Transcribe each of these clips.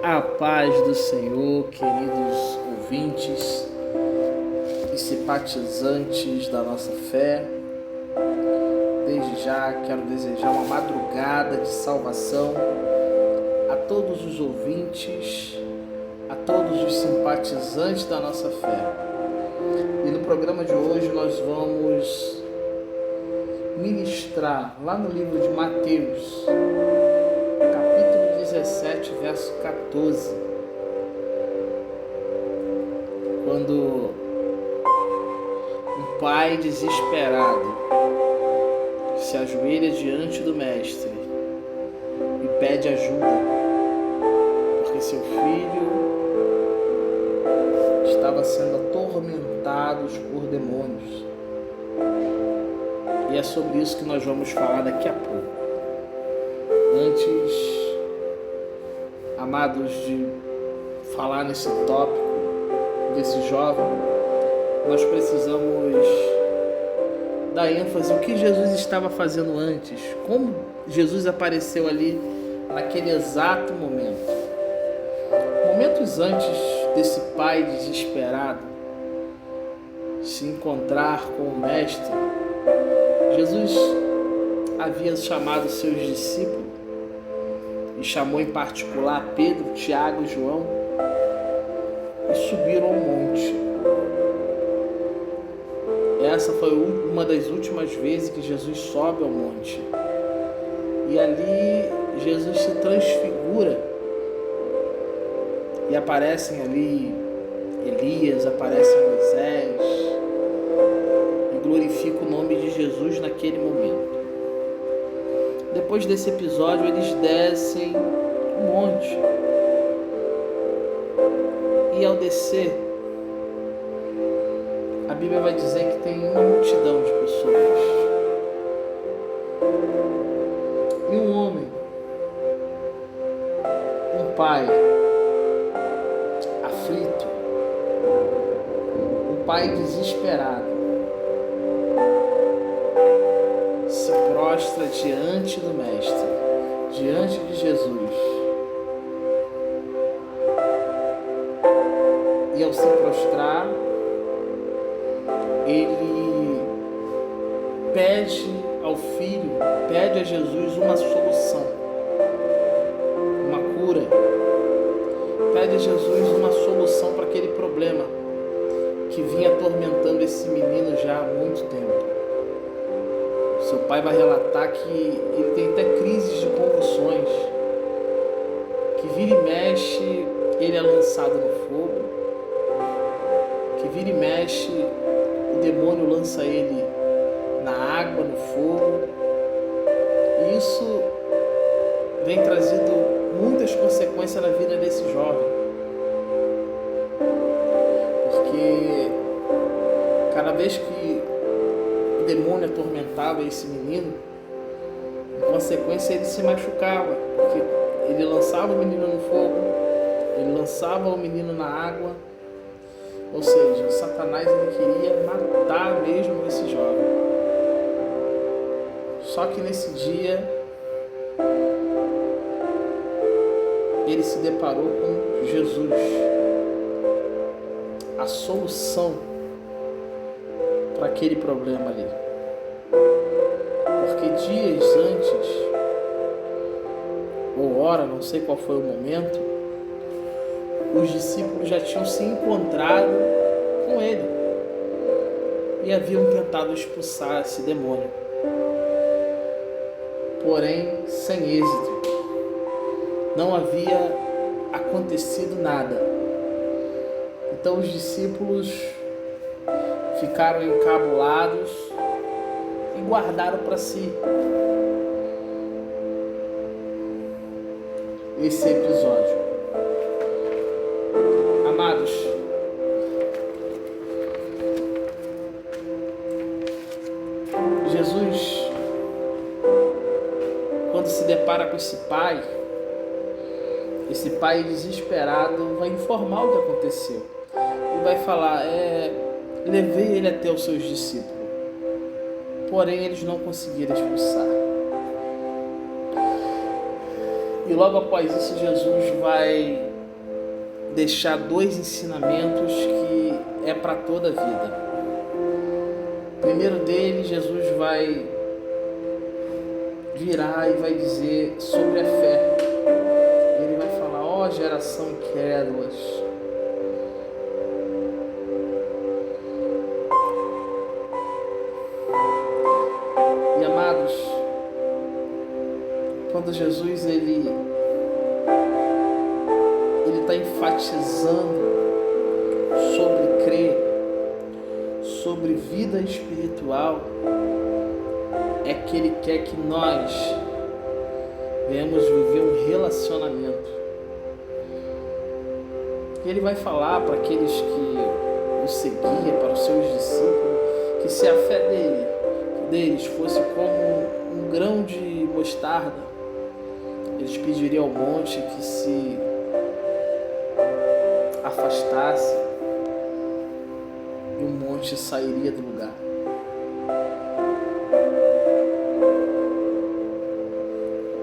A paz do Senhor, queridos ouvintes e simpatizantes da nossa fé. Desde já quero desejar uma madrugada de salvação a todos os ouvintes, a todos os simpatizantes da nossa fé. E no programa de hoje nós vamos ministrar lá no livro de Mateus, capítulo 17, verso 14, quando um pai desesperado se ajoelha diante do mestre e pede ajuda, porque seu filho estava sendo atormentado por demônios. E é sobre isso que nós vamos falar daqui a pouco. Antes, amados, de falar nesse tópico desse jovem, nós precisamos dar ênfase ao que Jesus estava fazendo antes, como Jesus apareceu ali naquele exato momento. Momentos antes desse pai desesperado se encontrar com o mestre, Jesus havia chamado seus discípulos e chamou em particular Pedro, Tiago e João e subiram ao monte. Essa foi uma das últimas vezes que Jesus sobe ao monte. E ali Jesus se transfigura e aparecem ali Elias, aparece Moisés e glorifica o nome de Jesus naquele momento. Depois desse episódio eles descem o monte e ao descer a Bíblia vai dizer que tem uma multidão de pessoas e um homem, um pai aflito, um pai desesperado, se prostra diante do Mestre, diante de Jesus. E ao se prostrar, ele pede ao filho, pede a Jesus uma solução, uma cura. Pede a Jesus uma solução para aquele problema que vinha atormentando esse menino já há muito tempo. Seu pai vai relatar que ele tem até crises de convulsões, que vira e mexe ele é lançado no fogo, que vira e mexe o demônio lança ele na água, no fogo. E isso vem trazendo muitas consequências na vida desse jovem, porque cada vez que o demônio atormentava esse menino, em consequência ele se machucava, porque ele lançava o menino no fogo, ele lançava o menino na água. Ou seja, Satanás ele queria matar mesmo esse jovem. Só que nesse dia ele se deparou com Jesus, a solução para aquele problema ali. Porque dias antes, ou hora, não sei qual foi o momento, os discípulos já tinham se encontrado com ele e haviam tentado expulsar esse demônio, porém sem êxito. Não havia acontecido nada. Então os discípulos ficaram encabulados e guardaram para si esse episódio. Amados, Jesus, quando se depara com esse pai desesperado vai informar o que aconteceu e vai falar: levei ele até os seus discípulos, porém eles não conseguiram expulsar. E logo após isso Jesus vai deixar 2 ensinamentos que é para toda a vida. O primeiro deles, Jesus vai virar e vai dizer sobre a fé. Ele vai falar: ó geração incrédulas, e amados, quando Jesus ele está enfatizando sobre crer, sobre vida espiritual, é que ele quer que nós venhamos viver um relacionamento. Ele vai falar para aqueles que o seguiam, para os seus discípulos, que se a fé deles fosse como um grão de mostarda, eles pediriam ao monte que se afastasse e o monte sairia do lugar.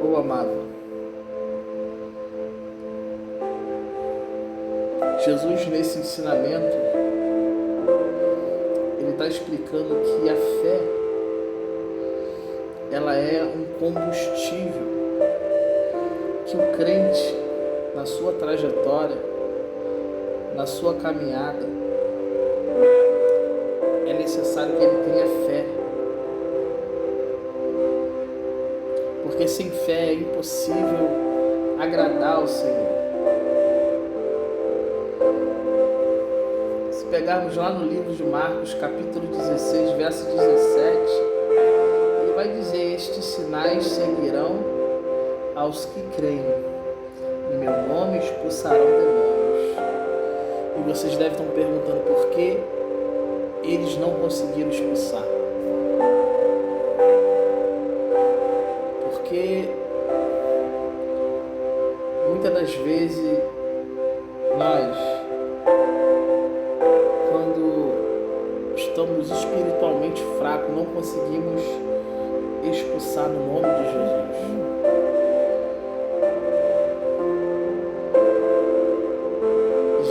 Oh, amado, Jesus nesse ensinamento, ele está explicando que a fé, ela é um combustível que o crente, na sua trajetória, na sua caminhada, é necessário que ele tenha fé. Porque sem fé é impossível agradar ao Senhor. Se pegarmos lá no livro de Marcos, capítulo 16, verso 17, ele vai dizer: estes sinais seguirão aos que creem. Em meu nome expulsarão demônios. E vocês devem estar perguntando por que eles não conseguiram expulsar. Porque muitas das vezes nós, quando estamos espiritualmente fracos, não conseguimos expulsar no nome de Jesus.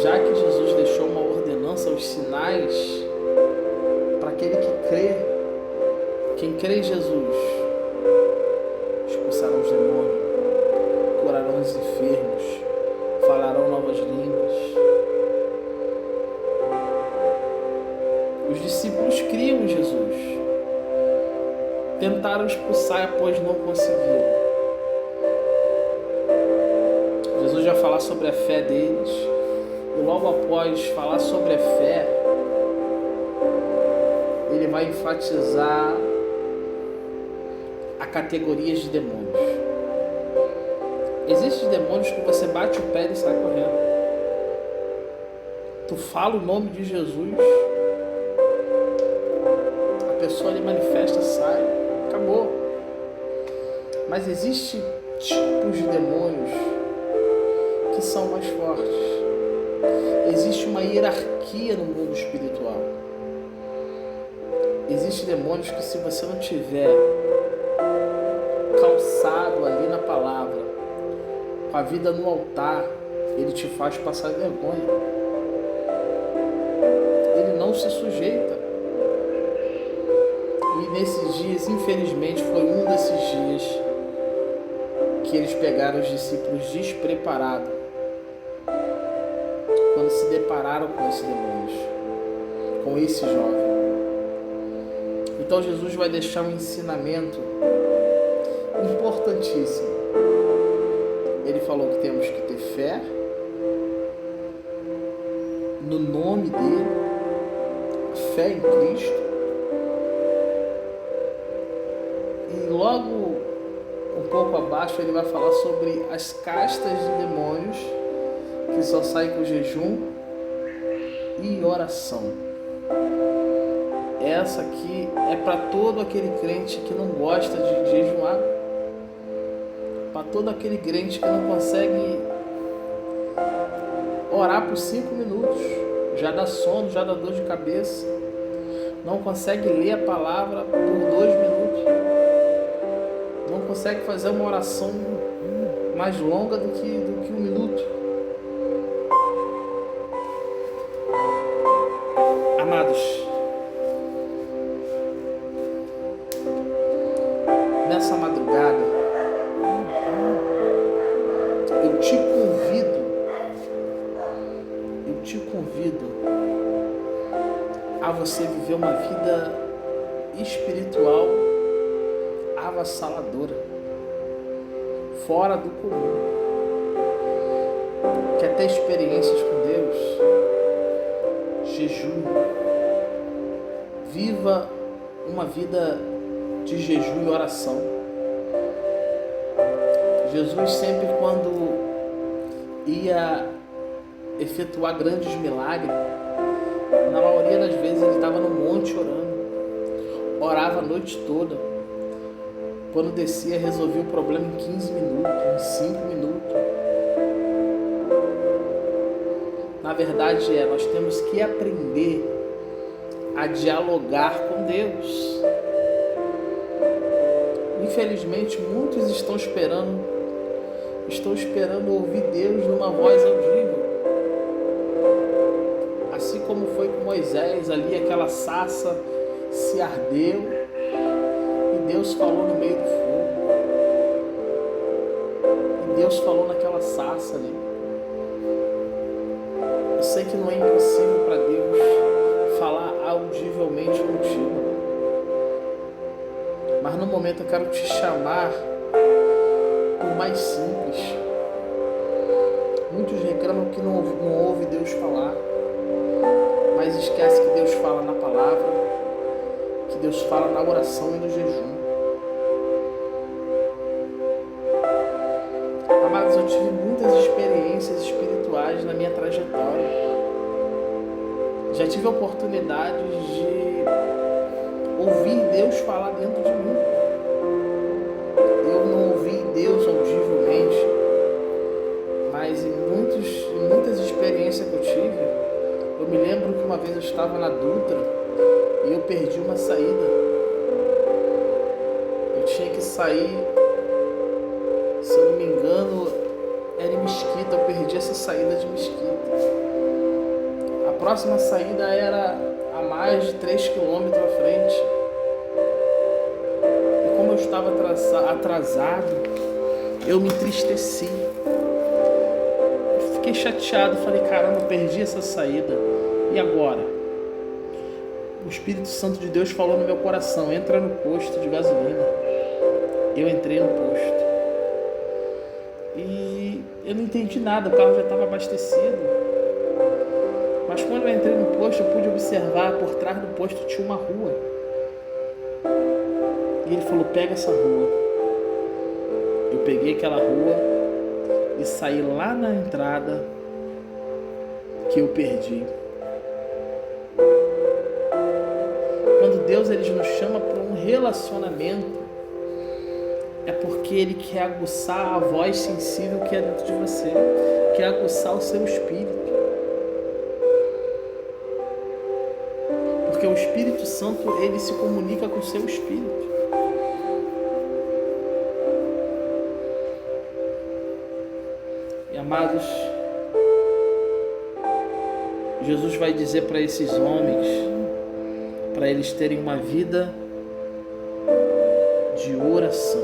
Já que Jesus deixou uma ordenança, os sinais, para aquele que crê, quem crê em Jesus, expulsarão os demônios, curarão os enfermos, falarão novas línguas. Os discípulos criam em Jesus, tentaram expulsar, pois não conseguiram. Jesus vai falar sobre a fé deles, e logo após falar sobre a fé, ele vai enfatizar a categoria de demônios. Existem demônios que você bate o pé e sai correndo. Tu fala o nome de Jesus, a pessoa lhe manifesta, sai, acabou. Mas existem tipos de demônios que são mais fortes. Existe uma hierarquia no mundo espiritual. Existem demônios que, se você não tiver calçado ali na palavra, com a vida no altar, ele te faz passar vergonha. Ele não se sujeita. E nesses dias, infelizmente, foi um desses dias que eles pegaram os discípulos despreparados quando se depararam com esses demônios, com esse jovem. Então Jesus vai deixar um ensinamento importantíssimo. Ele falou que temos que ter fé no nome dele, fé em Cristo. E logo um pouco abaixo ele vai falar sobre as castas de demônios que só saem com jejum e oração. Essa aqui é para todo aquele crente que não gosta de jejuar, para todo aquele crente que não consegue orar por 5 minutos, já dá sono, já dá dor de cabeça, não consegue ler a palavra por 2 minutos, não consegue fazer uma oração mais longa do que 1 minuto. Amados, nessa madrugada, eu te convido a você viver uma vida espiritual avassaladora, fora do comum. Quer ter experiências com Deus? Jejum. Viva uma vida de jejum e oração. Jesus sempre, quando ia efetuar grandes milagres, na maioria das vezes ele estava no monte orando, orava a noite toda. Quando descia, resolvia o problema em 15 minutos, em 5 minutos. Na verdade, nós temos que aprender a dialogar com Deus. Infelizmente, muitos estão esperando ouvir Deus numa voz audível. Assim como foi com Moisés, ali aquela sarça se ardeu e Deus falou no meio do fogo. E Deus falou naquela sarça ali. Eu sei que não é impossível para Deus falar audivelmente contigo. Mas no momento eu quero te chamar por mais simples. Muitos reclamam que não ouve Deus falar, mas esquece que Deus fala na palavra, que Deus fala na oração e no jejum. Amados, eu tive muitas experiências espirituais na minha trajetória. Já tive oportunidades de ouvir Deus falar dentro de mim. Eu não ouvi Deus audivelmente, mas em muitas experiências que eu tive, eu me lembro que uma vez eu estava na Dutra e eu perdi uma saída. Eu tinha que sair, se eu não me engano, era em Mesquita. Eu perdi essa saída de Mesquita. A próxima saída era a mais de 3 km à frente. E como eu estava atrasado, eu me entristeci. Eu fiquei chateado, falei, caramba, eu perdi essa saída. E agora? O Espírito Santo de Deus falou no meu coração, entra no posto de gasolina. Eu entrei no posto. E eu não entendi nada, o carro já estava abastecido. Mas quando eu entrei no posto, eu pude observar, por trás do posto tinha uma rua. E ele falou, pega essa rua. Eu peguei aquela rua e saí lá na entrada que eu perdi. Quando Deus nos chama para um relacionamento, é porque Ele quer aguçar a voz sensível que é dentro de você, quer aguçar o seu espírito. Porque o Espírito Santo, ele se comunica com o seu espírito. E amados, Jesus vai dizer para esses homens, para eles terem uma vida de oração,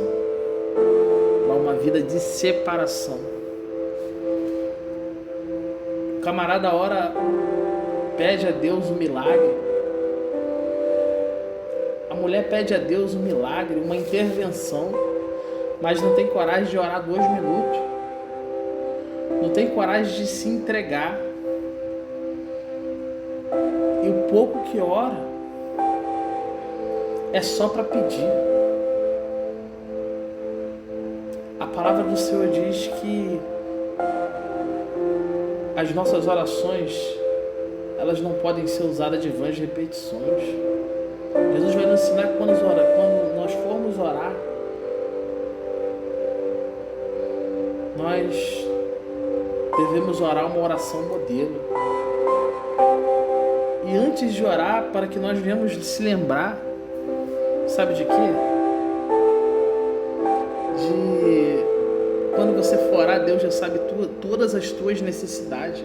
para uma vida de separação. O camarada ora, pede a Deus um milagre. A mulher pede a Deus um milagre, uma intervenção, mas não tem coragem de orar 2 minutos. Não tem coragem de se entregar. E o pouco que ora é só para pedir. A palavra do Senhor diz que as nossas orações, elas não podem ser usadas de vãs repetições. Jesus vai nos ensinar que quando nós formos orar, nós devemos orar uma oração modelo. E antes de orar, para que nós venhamos se lembrar, sabe de quê? De quando você for orar, Deus já sabe todas as tuas necessidades.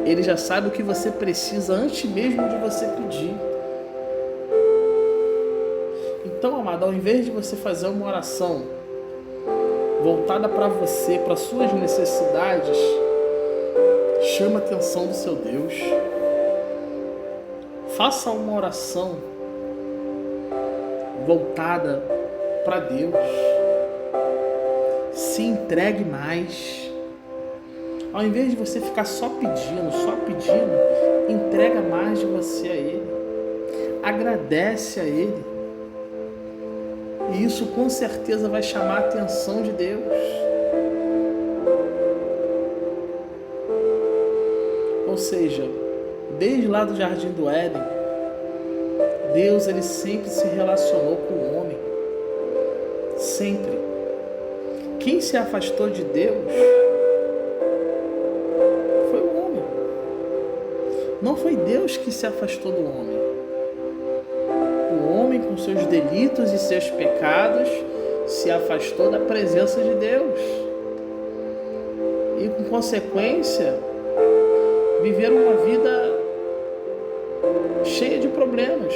Ele já sabe o que você precisa antes mesmo de você pedir. Então, amado, ao invés de você fazer uma oração voltada para você, para suas necessidades, chama a atenção do seu Deus. Faça uma oração voltada para Deus. Se entregue mais. Ao invés de você ficar só pedindo, entrega mais de você a Ele. Agradece a Ele. E isso com certeza vai chamar a atenção de Deus. Ou seja, desde lá do Jardim do Éden, Deus ele sempre se relacionou com o homem. Sempre. Quem se afastou de Deus foi o homem. Não foi Deus que se afastou do homem. O homem, com seus delitos e seus pecados, se afastou da presença de Deus. E, com consequência, viveram uma vida cheia de problemas.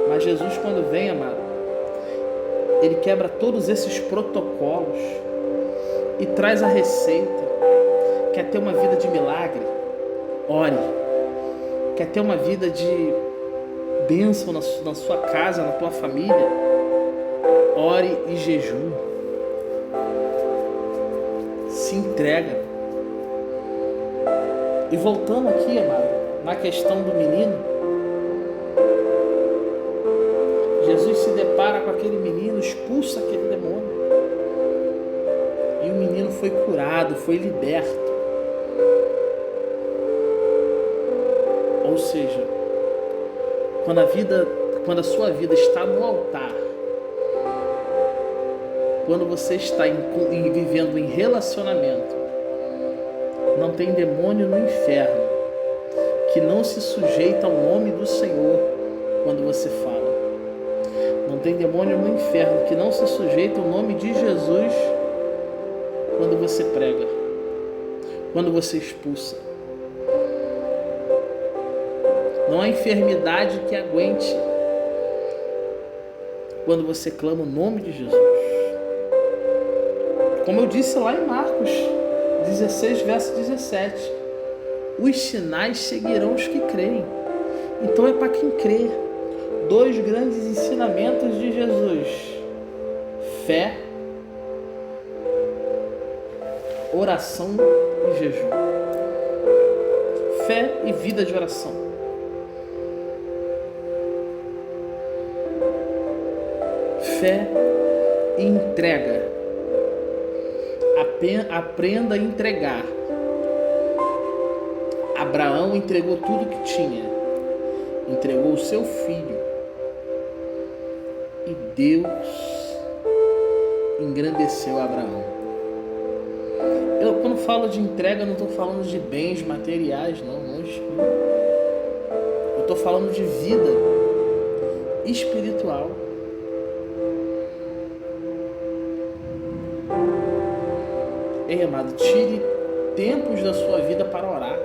Mas Jesus, quando vem, amado, Ele quebra todos esses protocolos e traz a receita. Quer ter uma vida de milagre? Ore. Quer ter uma vida de bênção na sua casa, na tua família? Ore e jejum. Se entrega. E voltando aqui, amado, na questão do menino, Jesus se depara com aquele menino, expulsa aquele demônio. E o menino foi curado, foi liberto. Ou seja, quando a sua vida está no altar, quando você está vivendo em relacionamento, não tem demônio no inferno que não se sujeita ao nome do Senhor quando você fala. Não tem demônio no inferno que não se sujeita ao nome de Jesus quando você prega, quando você expulsa. Não há enfermidade que aguente quando você clama o nome de Jesus. Como eu disse lá em Marcos 16, verso 17, os sinais seguirão os que creem. Então é para quem crê. Dois grandes ensinamentos de Jesus: fé, oração e jejum. Fé e vida de oração. Fé e entrega. Aprenda a entregar. Abraão entregou tudo que tinha. Entregou o seu filho. E Deus engrandeceu Abraão. Quando falo de entrega, não estou falando de bens materiais, não. Eu estou falando de vida espiritual. Ei, amado, tire tempos da sua vida para orar.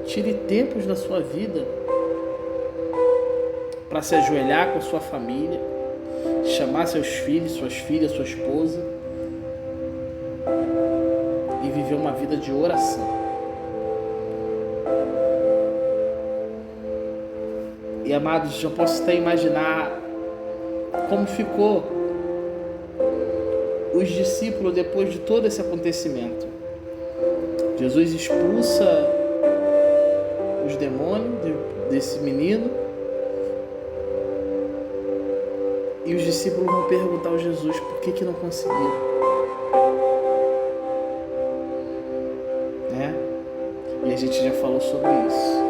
Tire tempos da sua vida para se ajoelhar com a sua família, chamar seus filhos, suas filhas, sua esposa e viver uma vida de oração. E, amados, eu posso até imaginar como ficou os discípulos depois de todo esse acontecimento. Jesus expulsa os demônios desse menino e os discípulos vão perguntar ao Jesus por que não conseguiram, né? E a gente já falou sobre isso.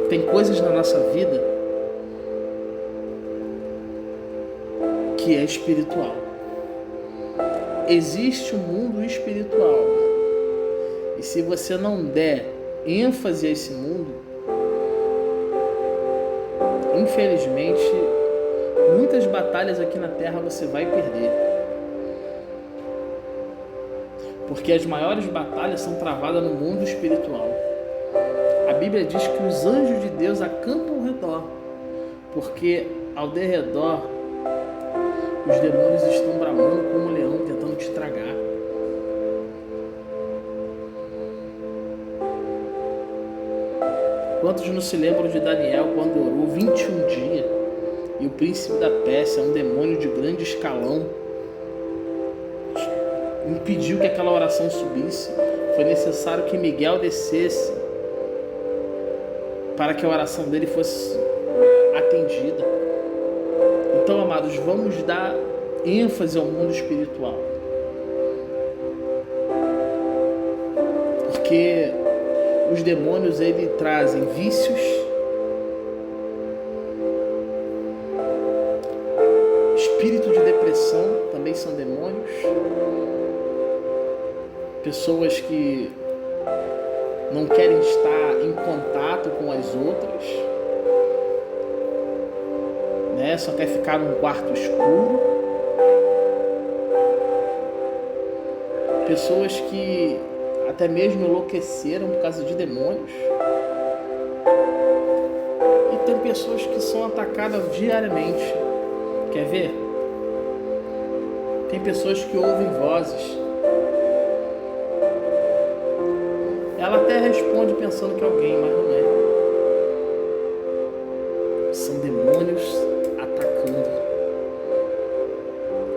Tem coisas na nossa vida que é espiritual. Existe um mundo espiritual. E se você não der ênfase a esse mundo, infelizmente, muitas batalhas aqui na Terra você vai perder. Porque as maiores batalhas são travadas no mundo espiritual. A Bíblia diz que os anjos de Deus acampam ao redor, porque ao derredor os demônios estão bramando como um leão, tentando te tragar. Quantos não se lembram de Daniel quando orou 21 dias e o príncipe da Pérsia, um demônio de grande escalão, impediu que aquela oração subisse? Foi necessário que Miguel descesse para que a oração dele fosse atendida. Então, amados, vamos dar ênfase ao mundo espiritual, porque os demônios, eles trazem vícios, espírito de depressão, também são demônios, pessoas que não querem estar em contato com as outras, né? Só quer ficar num quarto escuro, pessoas que até mesmo enlouqueceram por causa de demônios. E tem pessoas que são atacadas diariamente. Quer ver? Tem pessoas que ouvem vozes. Ela até responde pensando que é alguém, mas não é. São demônios atacando.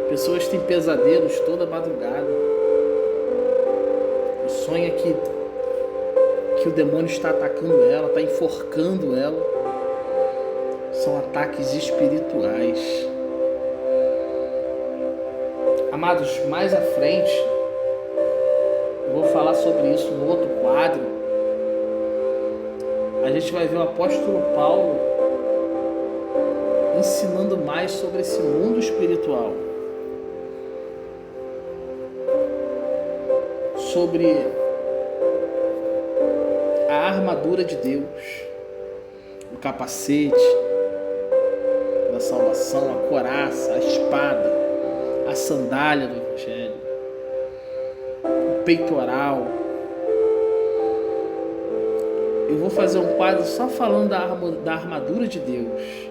Pessoas têm pesadelos toda madrugada. Sonha que o demônio está atacando ela, está enforcando ela. São ataques espirituais. Amados, mais à frente eu vou falar sobre isso no outro quadro. A gente vai ver o apóstolo Paulo ensinando mais sobre esse mundo espiritual, sobre a armadura de Deus, o capacete da salvação, a couraça, a espada, a sandália do Evangelho, o peitoral. Eu vou fazer um quadro só falando da armadura de Deus.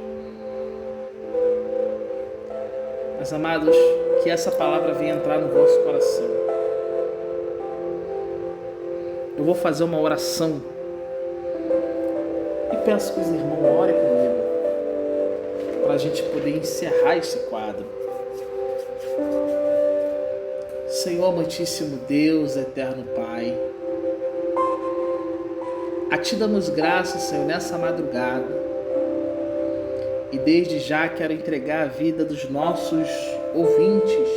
Mas, amados, que essa palavra venha entrar no vosso coração. Eu vou fazer uma oração e peço que os irmãos orem comigo para a gente poder encerrar esse quadro. Senhor amantíssimo Deus, eterno Pai, a Ti damos graças, Senhor, nessa madrugada, e desde já quero entregar a vida dos nossos ouvintes,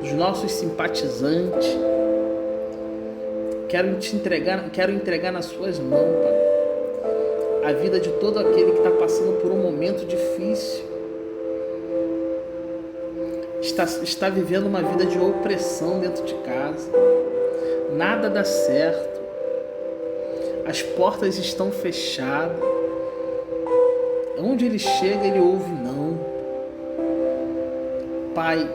dos nossos simpatizantes. Quero entregar nas Suas mãos, Pai, a vida de todo aquele que está passando por um momento difícil, está vivendo uma vida de opressão dentro de casa, nada dá certo, as portas estão fechadas, onde ele chega ele ouve não. Pai,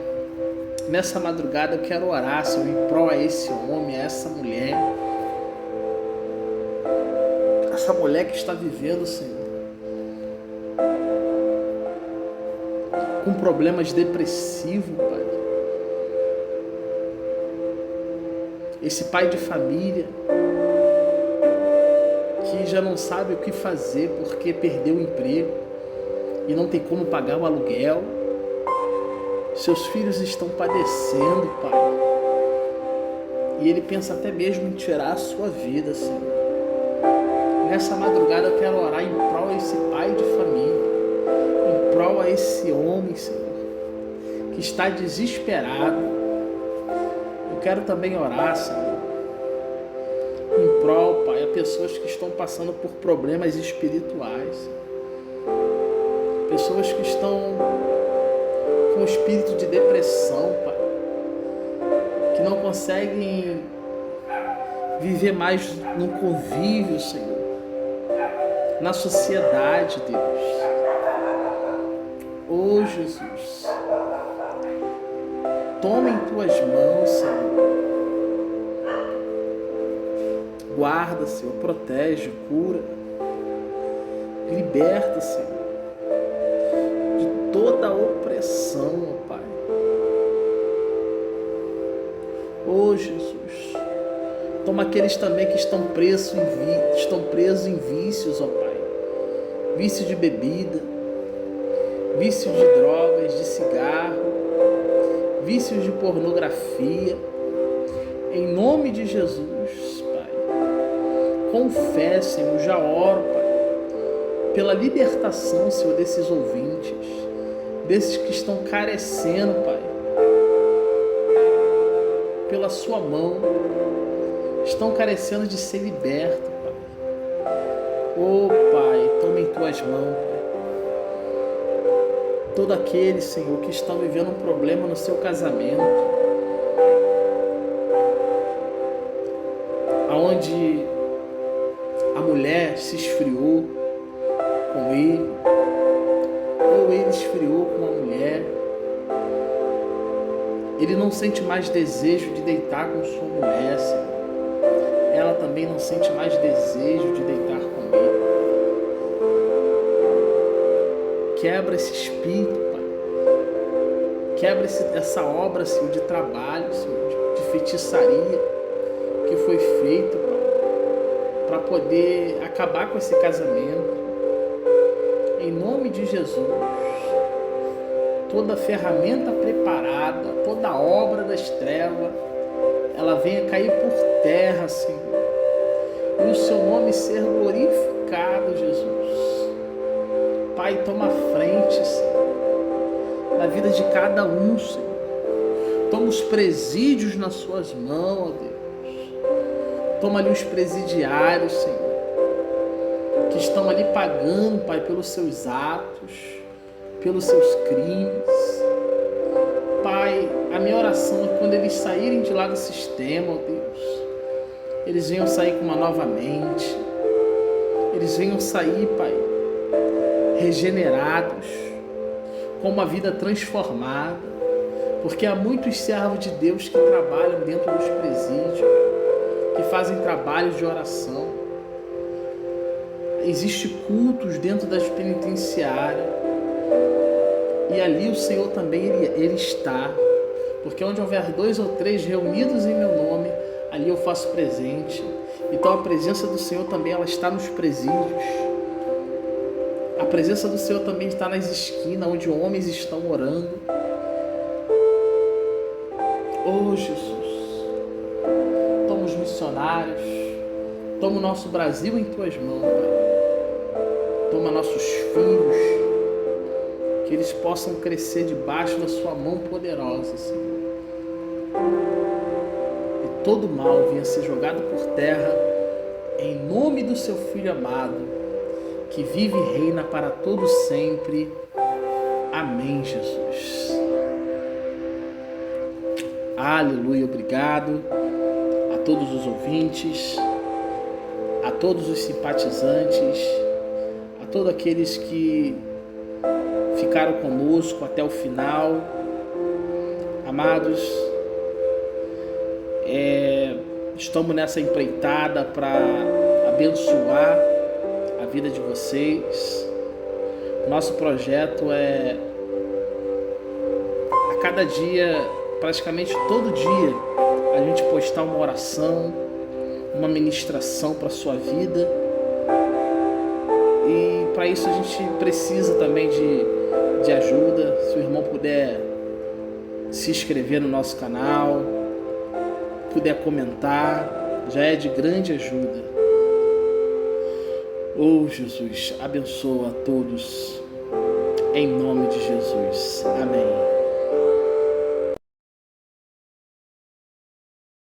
nessa madrugada eu quero orar, Senhor, em prol a esse homem, a essa mulher que está vivendo, Senhor, com problemas depressivos, Pai. Esse pai de família que já não sabe o que fazer porque perdeu o emprego e não tem como pagar o aluguel. Seus filhos estão padecendo, Pai. E ele pensa até mesmo em tirar a sua vida, Senhor. Nessa madrugada eu quero orar em prol a esse pai de família, em prol a esse homem, Senhor, que está desesperado. Eu quero também orar, Senhor, em prol, Pai, a pessoas que estão passando por problemas espirituais, Senhor. Pessoas que estão com espírito de depressão, Pai, que não conseguem viver mais no convívio, Senhor, na sociedade, Deus. Oh, Jesus, toma em Tuas mãos, Senhor, guarda, Senhor, protege, cura, liberta, Senhor, de toda opressão, ó Pai. Ô Jesus, toma aqueles também que estão presos em vícios, ó Pai, vício de bebida, vício de drogas, de cigarro, vícios de pornografia. Em nome de Jesus, Pai, confessem, eu já oro, Pai, pela libertação, Senhor, desses ouvintes, desses que estão carecendo, Pai, pela sua mão, estão carecendo de ser libertos, Pai. Oh, Pai, toma em tuas mãos, Pai. Todo aquele, Senhor, que estão vivendo um problema no seu casamento, aonde a mulher se esfriou com ele, ou ele esfriou com a mulher, ele não sente mais desejo de deitar com sua mulher, Senhor. Ela também não sente mais desejo de deitar com ele. Quebra esse espírito, Pai. Quebra essa obra, Senhor, de trabalho, Senhor, de feitiçaria que foi feito, Pai, para poder acabar com esse casamento. Em nome de Jesus, toda ferramenta preparada, toda obra das trevas, ela venha cair por terra, Senhor, e o seu nome ser glorificado, Jesus. Pai, toma a frente, Senhor, na vida de cada um, Senhor. Toma os presídios nas suas mãos, ó Deus. Toma ali os presidiários, Senhor, que estão ali pagando, Pai, pelos seus atos, pelos seus crimes. Pai, a minha oração é que quando eles saírem de lá do sistema, ó Deus, eles venham sair com uma nova mente, eles venham sair, Pai, regenerados, com uma vida transformada, porque há muitos servos de Deus que trabalham dentro dos presídios, que fazem trabalhos de oração. Existem cultos dentro das penitenciárias, e ali o Senhor também ele está, porque onde houver 2 ou 3 reunidos em meu nome, ali eu faço presente. Então a presença do Senhor também ela está nos presídios. A presença do Senhor também está nas esquinas, onde homens estão orando. Oh Jesus, toma os missionários, toma o nosso Brasil em tuas mãos, Pai. Toma nossos filhos, que eles possam crescer debaixo da sua mão poderosa, Senhor. E todo mal venha ser jogado por terra, em nome do seu Filho amado, que vive e reina para todo sempre. Amém, Jesus. Aleluia, obrigado a todos os ouvintes, a todos os simpatizantes, a todos aqueles que ficaram conosco até o final. Amados, estamos nessa empreitada para abençoar a vida de vocês. Nosso projeto é a cada dia, praticamente todo dia, a gente postar uma oração, uma ministração para a sua vida. E para isso a gente precisa também de ajuda. Se o irmão puder se inscrever no nosso canal, puder comentar, já é de grande ajuda. Oh Jesus, abençoa a todos, em nome de Jesus. Amém.